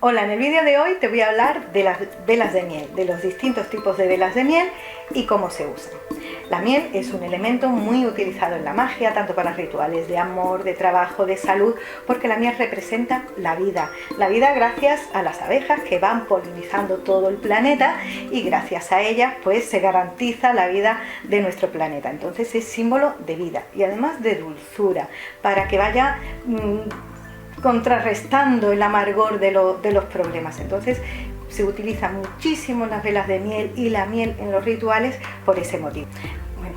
Hola, en el vídeo de hoy te voy a hablar de las velas de miel, de los distintos tipos de velas de miel y cómo se usan. La miel es un elemento muy utilizado en la magia, tanto para rituales de amor, de trabajo, de salud, porque la miel representa la vida gracias a las abejas que van polinizando todo el planeta y gracias a ellas pues se garantiza la vida de nuestro planeta. Entonces es símbolo de vida y además de dulzura, para que vaya contrarrestando el amargor de los problemas. Entonces se utilizan muchísimo las velas de miel y la miel en los rituales por ese motivo. Bueno,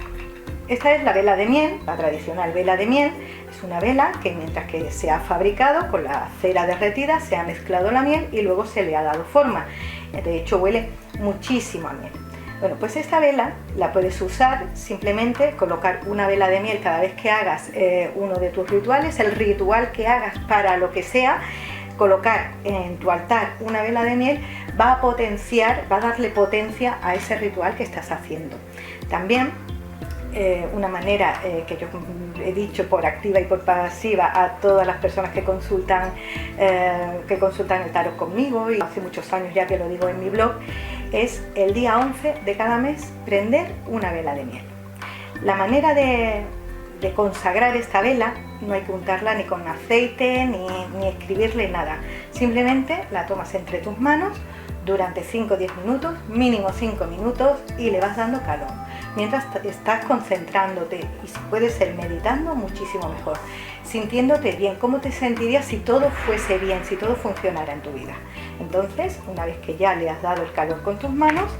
esta es la vela de miel, la tradicional vela de miel. Es una vela que mientras que se ha fabricado con la cera derretida, se ha mezclado la miel y luego se le ha dado forma. De hecho huele muchísimo a miel. Bueno, pues esta vela la puedes usar simplemente colocar una vela de miel cada vez que hagas uno de tus rituales, el ritual que hagas para lo que sea. Colocar en tu altar una vela de miel va a potenciar, va a darle potencia a ese ritual que estás haciendo. También una manera que yo he dicho por activa y por pasiva a todas las personas que consultan el tarot conmigo, y hace muchos años ya que lo digo en mi blog, es el día 11 de cada mes prender una vela de miel. La manera de consagrar esta vela, no hay que untarla ni con aceite ni escribirle nada, simplemente la tomas entre tus manos durante 5 o 10 minutos, mínimo 5 minutos, y le vas dando calor mientras estás concentrándote, y si puedes ser meditando, muchísimo mejor, sintiéndote bien. ¿Cómo te sentirías si todo fuese bien, si todo funcionara en tu vida? Entonces, una vez que ya le has dado el calor con tus manos,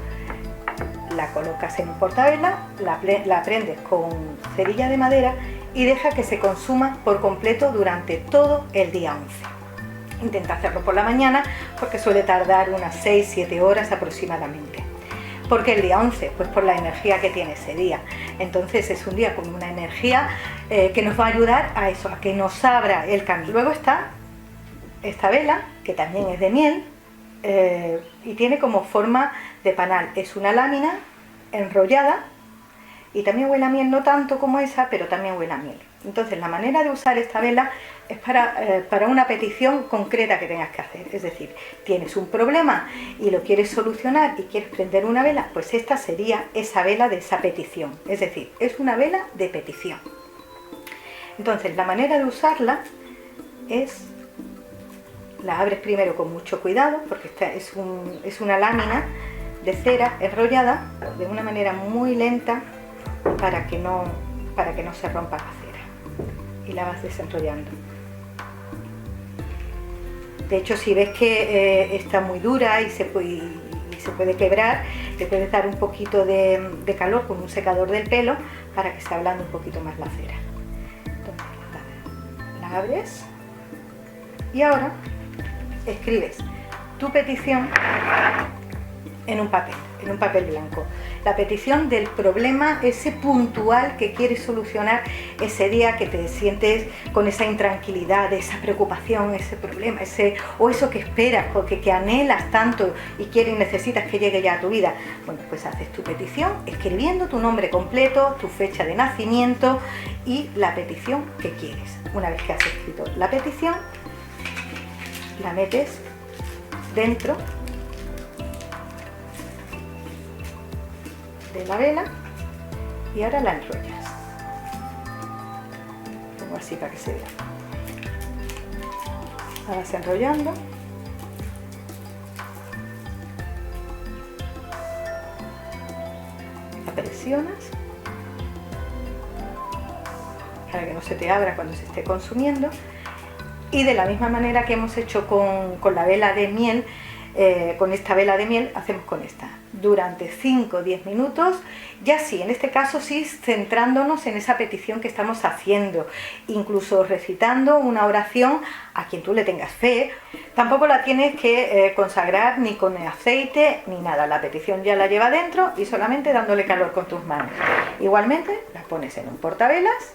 la colocas en un portavela, la prendes con cerilla de madera y deja que se consuma por completo durante todo el día 11. Intenta hacerlo por la mañana porque suele tardar unas 6-7 horas aproximadamente. ¿Por qué el día 11? Pues por la energía que tiene ese día. Entonces es un día con una energía que nos va a ayudar a eso, a que nos abra el camino. Luego está esta vela, que también es de miel, y tiene como forma de panal. Es una lámina enrollada y también huele a miel, no tanto como esa, pero también huele a miel. Entonces la manera de usar esta vela es para una petición concreta que tengas que hacer. Es decir, tienes un problema y lo quieres solucionar y quieres prender una vela, pues esta sería esa vela de esa petición. Es decir, es una vela de petición. Entonces la manera de usarla es: la abres primero con mucho cuidado, porque esta es una lámina de cera enrollada de una manera muy lenta para que no se rompa la cera, y la vas desenrollando. De hecho, si ves que está muy dura y se puede quebrar, le puedes dar un poquito de calor con un secador del pelo para que se ablande un poquito más la cera. Entonces la abres y ahora escribes tu petición en un papel blanco. La petición del problema, ese puntual que quieres solucionar ese día, que te sientes con esa intranquilidad, esa preocupación, ese problema, o eso que esperas, porque que anhelas tanto y quieres y necesitas que llegue ya a tu vida. Bueno, pues haces tu petición escribiendo tu nombre completo, tu fecha de nacimiento y la petición que quieres. Una vez que has escrito la petición, la metes dentro de la vela y ahora la enrollas. Pongo así para que se vea. La vas enrollando. La presionas para que no se te abra cuando se esté consumiendo. Y de la misma manera que hemos hecho con la vela de miel, con esta vela de miel, hacemos con esta. Durante 5 o 10 minutos, ya sí, en este caso sí, centrándonos en esa petición que estamos haciendo, incluso recitando una oración a quien tú le tengas fe. Tampoco la tienes que consagrar ni con aceite ni nada, la petición ya la lleva dentro y solamente dándole calor con tus manos. Igualmente la pones en un portavelas,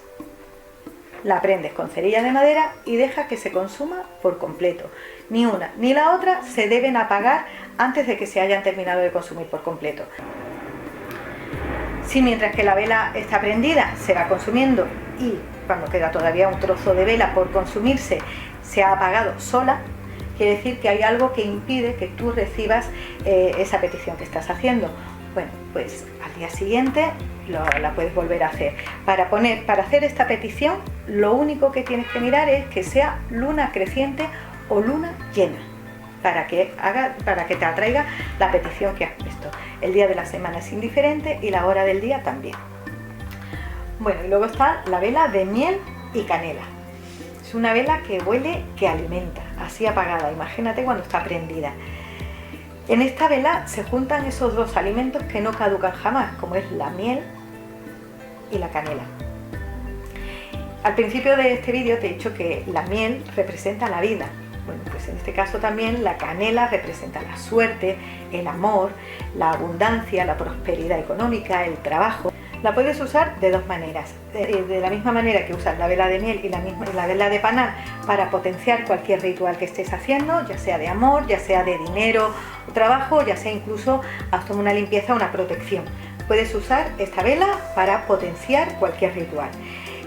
la prendes con cerilla de madera y deja que se consuma por completo. Ni una ni la otra se deben apagar antes de que se hayan terminado de consumir por completo. Si mientras que la vela está prendida se va consumiendo y cuando queda todavía un trozo de vela por consumirse se ha apagado sola, quiere decir que hay algo que impide que tú recibas esa petición que estás haciendo. Bueno, pues al día siguiente la puedes volver a hacer. Para hacer esta petición, lo único que tienes que mirar es que sea luna creciente o luna llena, para que te atraiga la petición que has puesto. El día de la semana es indiferente y la hora del día también. Bueno, y luego está la vela de miel y canela. Es una vela que huele, que alimenta, así apagada. Imagínate cuando está prendida. En esta vela se juntan esos dos alimentos que no caducan jamás, como es la miel y la canela. Al principio de este vídeo te he dicho que la miel representa la vida. Bueno, pues en este caso también la canela representa la suerte, el amor, la abundancia, la prosperidad económica, el trabajo. La puedes usar de dos maneras. De la misma manera que usas la vela de miel y la vela de panal para potenciar cualquier ritual que estés haciendo, ya sea de amor, ya sea de dinero o trabajo, ya sea incluso hasta una limpieza o una protección. Puedes usar esta vela para potenciar cualquier ritual.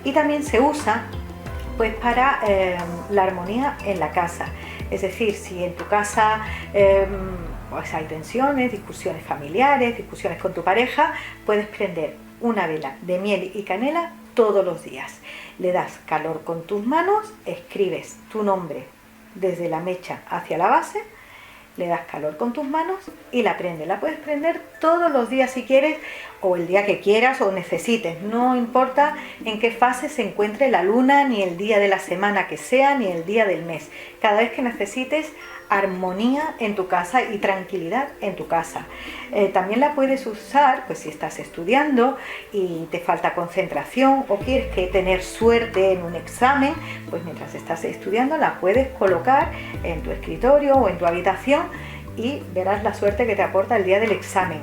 Y también se usa pues para la armonía en la casa. Es decir, si en tu casa pues hay tensiones, discusiones familiares, discusiones con tu pareja, puedes prender una vela de miel y canela todos los días. Le das calor con tus manos, escribes tu nombre desde la mecha hacia la base, le das calor con tus manos y la prendes. La puedes prender todos los días si quieres, o el día que quieras o necesites. No importa en qué fase se encuentre la luna, ni el día de la semana que sea, ni el día del mes. Cada vez que necesites armonía en tu casa y tranquilidad en tu casa. También la puedes usar pues si estás estudiando y te falta concentración o quieres tener suerte en un examen, pues mientras estás estudiando la puedes colocar en tu escritorio o en tu habitación y verás la suerte que te aporta el día del examen.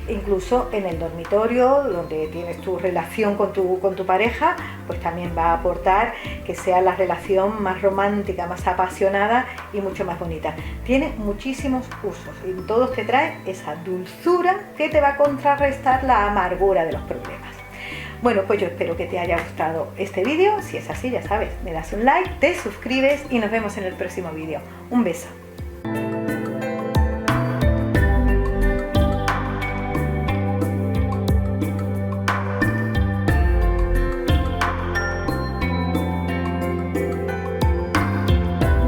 Incluso en el dormitorio donde tienes tu relación con tu pareja, pues también va a aportar que sea la relación más romántica, más apasionada y mucho más bonita. Tiene muchísimos usos y todos te trae esa dulzura que te va a contrarrestar la amargura de los problemas. Bueno, pues yo espero que te haya gustado este vídeo. Si es así, ya sabes, me das un like, te suscribes y nos vemos en el próximo vídeo. Un beso.